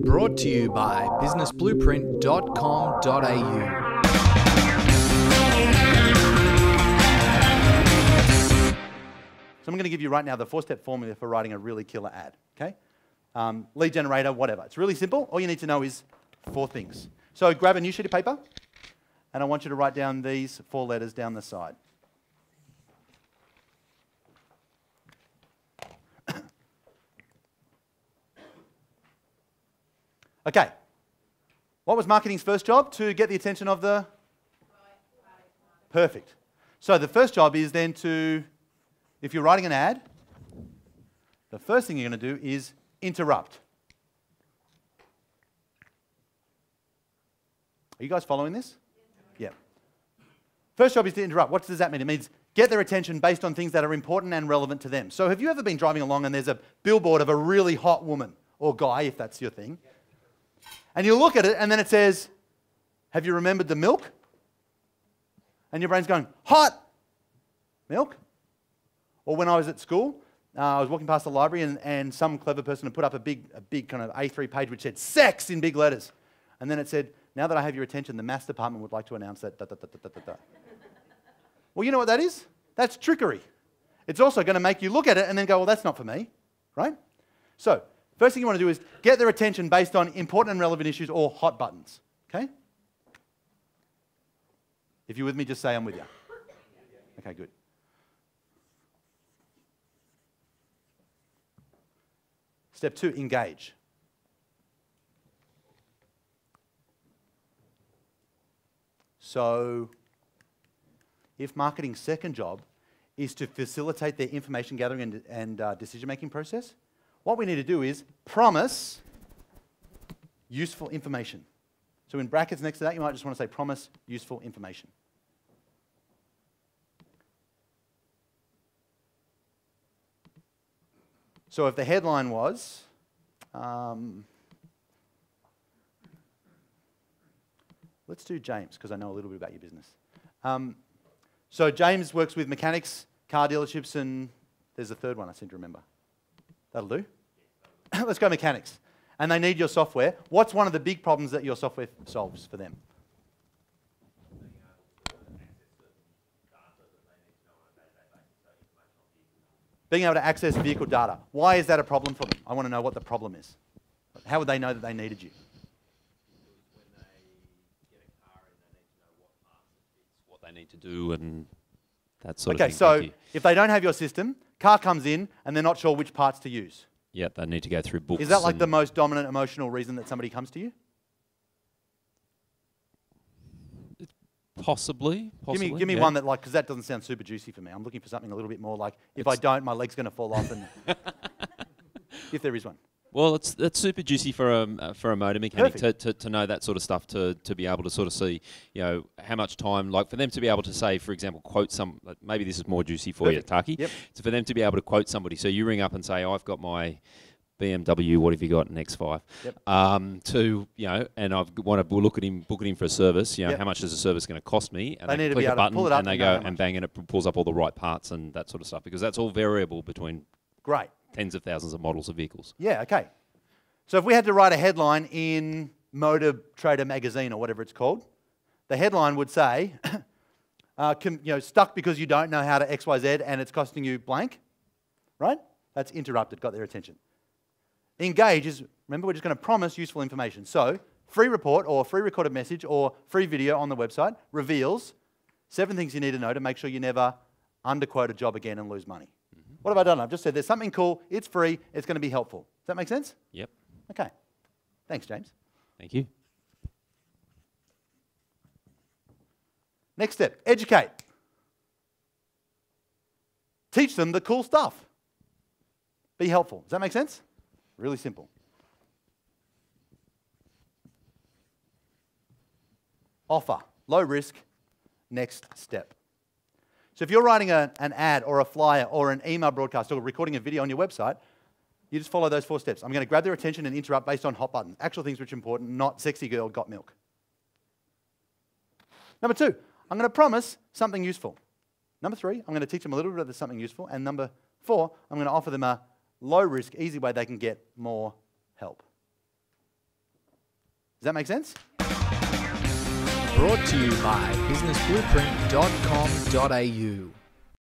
Brought to you by businessblueprint.com.au. So I'm going to give you right now the 4-step formula for writing a really killer ad, okay? Lead generator, whatever. It's really simple. All you need to know is 4 things. So grab a new sheet of paper, and I want you to write down these 4 letters down the side. Okay. What was marketing's first job? To get the attention of the... Perfect. So the first job is then to, if you're writing an ad, the first thing you're going to do is interrupt. Are you guys following this? Yeah. First job is to interrupt. What does that mean? It means get their attention based on things that are important and relevant to them. So have you ever been driving along and there's a billboard of a really hot woman, or guy, if that's your thing, and you look at it and then it says, have you remembered the milk? And your brain's going, hot milk? Or when I was at school, I was walking past the library and some clever person had put up a big kind of A3 page which said sex in big letters. And then it said, now that I have your attention, the maths department would like to announce that. Well, you know what that is? That's trickery. It's also going to make you look at it and then go, well, that's not for me, right? So, first thing you want to do is get their attention based on important and relevant issues or hot buttons, okay? If you're with me, just say I'm with you. Okay, good. Step 2, engage. So, if marketing's second job is to facilitate their information gathering and decision-making process, what we need to do is promise useful information. So in brackets next to that, you might just want to say promise useful information. So if the headline was, let's do James, because I know a little bit about your business. So James works with mechanics, car dealerships, and there's a third one I seem to remember. That'll do. Let's go mechanics. And they need your software. What's one of the big problems that your software solves for them? Being able to access vehicle data. Why is that a problem for them? I want to know what the problem is. How would they know that they needed you? When they get a car and they need to know what parts it fits, what they need to do, and that sort of thing. Okay, so if they don't have your system, car comes in and they're not sure which parts to use. Yeah, they need to go through books. Is that like the most dominant emotional reason that somebody comes to you? Possibly. Give me one that, like, because that doesn't sound super juicy for me. I'm looking for something a little bit more like, if I don't, my leg's going to fall off, and if there is one. Well, it's super juicy for a motor mechanic to know that sort of stuff, to be able to sort of see, you know, how much time, like for them to be able to say, for example, quote maybe this is more juicy for you, Taki. Yep. So for them to be able to quote somebody. So you ring up and say, I've got my BMW, what have you got, an X5? Yep. To, you know, and I want to book it in for a service, you know, how much is the service going to cost me? And they need to click be a able to button pull it up and they go and bang, and it pulls up all the right parts and that sort of stuff, because that's all variable between tens of thousands of models of vehicles. Yeah, okay. So if we had to write a headline in Motor Trader magazine or whatever it's called, the headline would say, stuck because you don't know how to XYZ and it's costing you blank, right? That's interrupted, got their attention. Engage is, remember, we're just going to promise useful information. So free report or free recorded message or free video on the website reveals 7 things you need to know to make sure you never underquote a job again and lose money. Mm-hmm. What have I done? I've just said there's something cool, it's free, it's going to be helpful. Does that make sense? Yep. Okay. Thanks, James. Thank you. Next step, educate. Teach them the cool stuff. Be helpful. Does that make sense? Really simple. Offer. Low risk. Next step. So if you're writing an ad or a flyer or an email broadcast or recording a video on your website, you just follow those 4 steps. I'm going to grab their attention and interrupt based on hot buttons. Actual things which are important, not sexy girl got milk. Number 2, I'm going to promise something useful. Number 3, I'm going to teach them a little bit of something useful. And number 4, I'm going to offer them a low risk, easy way they can get more help. Does that make sense? Brought to you by businessblueprint.com.au.